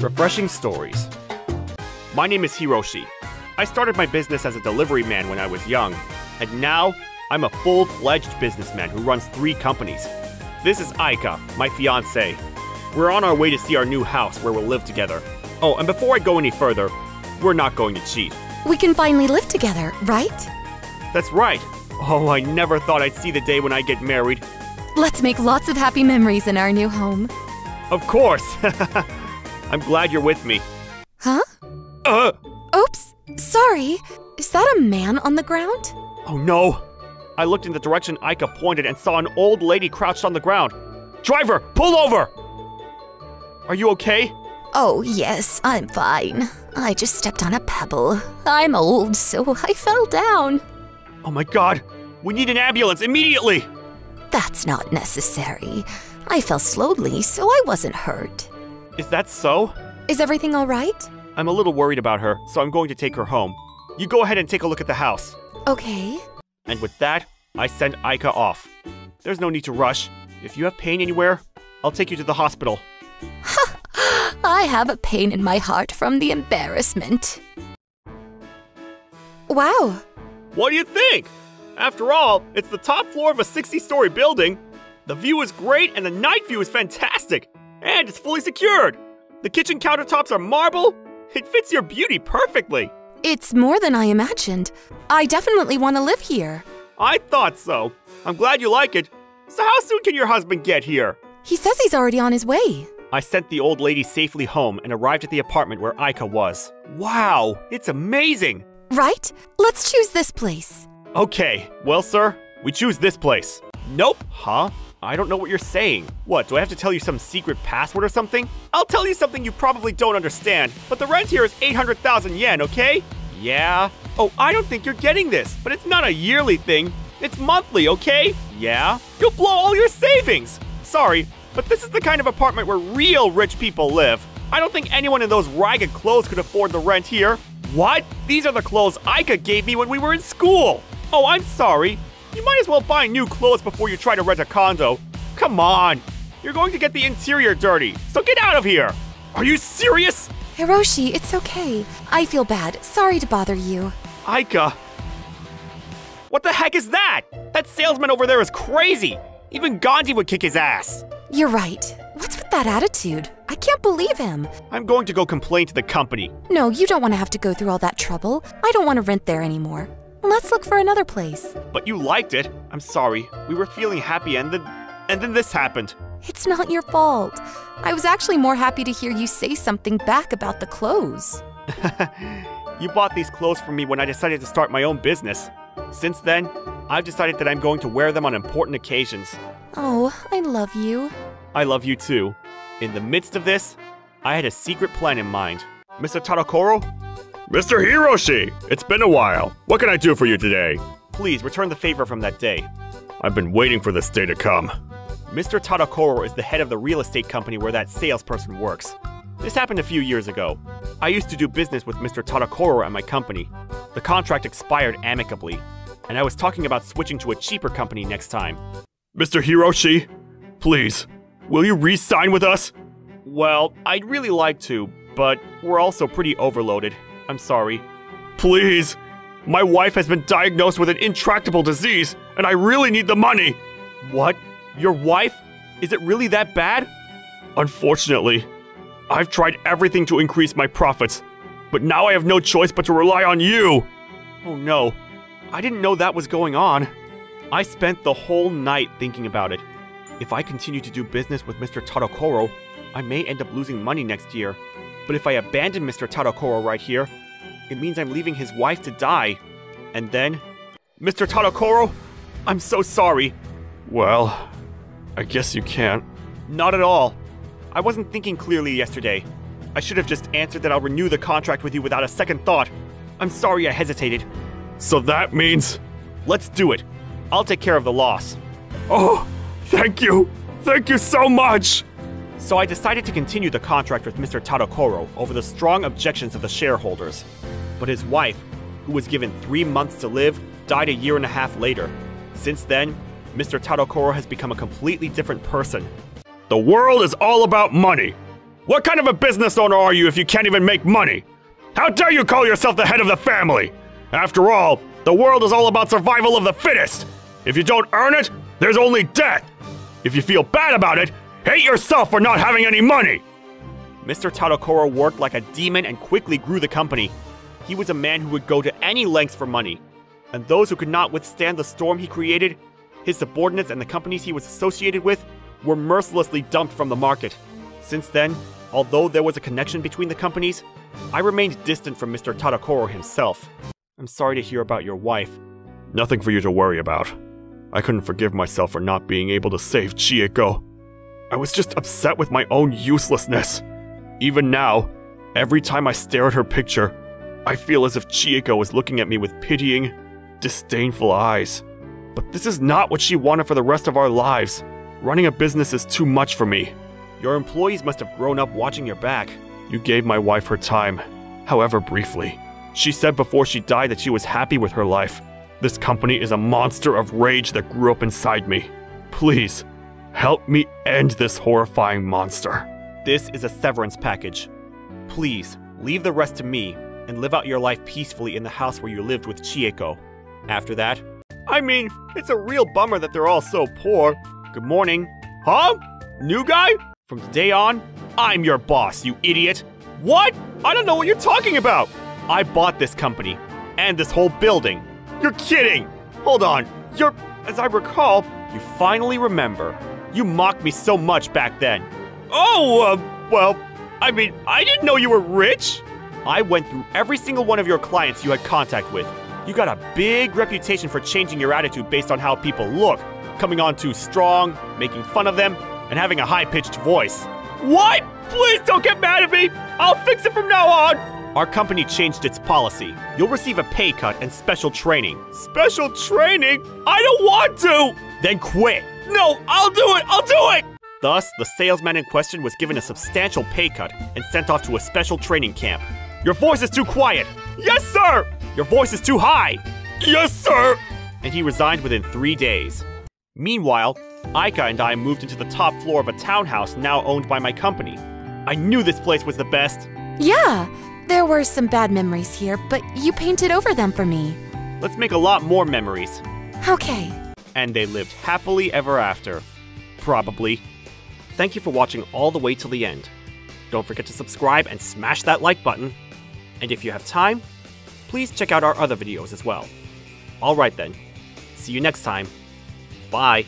Refreshing stories. My name is Hiroshi. I started my business as a delivery man when I was young, and now I'm a full-fledged businessman who runs 3 companies. This is Aika, my fiancée. We're on our way to see our new house where we'll live together. Oh, and before I go any further, we're not going to cheat. We can finally live together, right? That's right. Oh, I never thought I'd see the day when I get married. Let's make lots of happy memories in our new home. Of course! I'm glad you're with me. Huh? Oops, sorry. Is that a man on the ground? Oh no! I looked in the direction Aika pointed and saw an old lady crouched on the ground. Driver, pull over! Are you okay? Oh, yes, I'm fine. I just stepped on a pebble. I'm old, so I fell down. Oh my god! We need an ambulance immediately! That's not necessary. I fell slowly, so I wasn't hurt. Is that so? Is everything all right? I'm a little worried about her, so I'm going to take her home. You go ahead and take a look at the house. Okay. And with that, I send Aika off. There's no need to rush. If you have pain anywhere, I'll take you to the hospital. I have a pain in my heart from the embarrassment. Wow. What do you think? After all, it's the top floor of a 60-story building. The view is great and the night view is fantastic. And it's fully secured. The kitchen countertops are marble. It fits your beauty perfectly. It's more than I imagined. I definitely want to live here. I thought so. I'm glad you like it. So how soon can your husband get here? He says he's already on his way. I sent the old lady safely home and arrived at the apartment where Aika was. Wow, it's amazing! Right? Let's choose this place. Okay, well, sir, we choose this place. Nope. Huh? I don't know what you're saying. What, do I have to tell you some secret password or something? I'll tell you something you probably don't understand, but the rent here is 800,000 yen, okay? Yeah? Oh, I don't think you're getting this, but it's not a yearly thing. It's monthly, okay? Yeah? You'll blow all your savings! Sorry, but this is the kind of apartment where real rich people live. I don't think anyone in those ragged clothes could afford the rent here. What? These are the clothes Aika gave me when we were in school! Oh, I'm sorry. You might as well buy new clothes before you try to rent a condo. Come on. You're going to get the interior dirty, so get out of here. Are you serious? Hiroshi, it's okay. I feel bad. Sorry to bother you. Aika. What the heck is that? That salesman over there is crazy. Even Gandhi would kick his ass. You're right. What's with that attitude? I can't believe him. I'm going to go complain to the company. No, you don't want to have to go through all that trouble. I don't want to rent there anymore. Let's look for another place. But you liked it. I'm sorry. We were feeling happy and then this happened. It's not your fault. I was actually more happy to hear you say something back about the clothes. You bought these clothes for me when I decided to start my own business. Since then, I've decided that I'm going to wear them on important occasions. Oh, I love you. I love you too. In the midst of this, I had a secret plan in mind. Mr. Tadokoro? Mr. Hiroshi, it's been a while. What can I do for you today? Please return the favor from that day. I've been waiting for this day to come. Mr. Tadokoro is the head of the real estate company where that salesperson works. This happened a few years ago. I used to do business with Mr. Tadokoro at my company. The contract expired amicably, and I was talking about switching to a cheaper company next time. Mr. Hiroshi, please, will you re-sign with us? Well, I'd really like to, but we're also pretty overloaded. I'm sorry. Please! My wife has been diagnosed with an intractable disease, and I really need the money! What? Your wife? Is it really that bad? Unfortunately, I've tried everything to increase my profits, but now I have no choice but to rely on you! Oh no, I didn't know that was going on. I spent the whole night thinking about it. If I continue to do business with Mr. Tadokoro, I may end up losing money next year. But if I abandon Mr. Tadokoro right here, it means I'm leaving his wife to die. And then, Mr. Tadokoro, I'm so sorry. Well, I guess you can't. Not at all. I wasn't thinking clearly yesterday. I should have just answered that I'll renew the contract with you without a second thought. I'm sorry I hesitated. So that means... Let's do it. I'll take care of the loss. Oh, thank you. Thank you so much. So I decided to continue the contract with Mr. Tadokoro over the strong objections of the shareholders. But his wife, who was given 3 months to live, died a year and a half later. Since then, Mr. Tadokoro has become a completely different person. The world is all about money. What kind of a business owner are you if you can't even make money? How dare you call yourself the head of the family? After all, the world is all about survival of the fittest. If you don't earn it, there's only death. If you feel bad about it, hate yourself for not having any money. Mr. Tadokoro worked like a demon and quickly grew the company. He was a man who would go to any lengths for money. And those who could not withstand the storm he created, his subordinates and the companies he was associated with, were mercilessly dumped from the market. Since then, although there was a connection between the companies, I remained distant from Mr. Tadokoro himself. I'm sorry to hear about your wife. Nothing for you to worry about. I couldn't forgive myself for not being able to save Chieko. I was just upset with my own uselessness. Even now, every time I stare at her picture, I feel as if Chieko is looking at me with pitying, disdainful eyes. But this is not what she wanted for the rest of our lives. Running a business is too much for me. Your employees must have grown up watching your back. You gave my wife her time, however briefly. She said before she died that she was happy with her life. This company is a monster of rage that grew up inside me. Please, help me end this horrifying monster. This is a severance package. Please, leave the rest to me and live out your life peacefully in the house where you lived with Chieko. After that, I mean, it's a real bummer that they're all so poor. Good morning. Huh? New guy? From today on, I'm your boss, you idiot. What? I don't know what you're talking about. I bought this company and this whole building. You're kidding! Hold on, as I recall, you finally remember. You mocked me so much back then. Oh, well, I mean, I didn't know you were rich. I went through every single one of your clients you had contact with. You got a big reputation for changing your attitude based on how people look, coming on too strong, making fun of them, and having a high-pitched voice. What? Please don't get mad at me! I'll fix it from now on! Our company changed its policy. You'll receive a pay cut and special training. Special training? I don't want to! Then quit. No, I'll do it! I'll do it! Thus, the salesman in question was given a substantial pay cut and sent off to a special training camp. Your voice is too quiet! Yes, sir! Your voice is too high! Yes, sir! And he resigned within 3 days. Meanwhile, Aika and I moved into the top floor of a townhouse now owned by my company. I knew this place was the best. Yeah, there were some bad memories here, but you painted over them for me. Let's make a lot more memories. Okay. And they lived happily ever after. Probably. Thank you for watching all the way till the end. Don't forget to subscribe and smash that like button. And if you have time, please check out our other videos as well. Alright then. See you next time. Bye.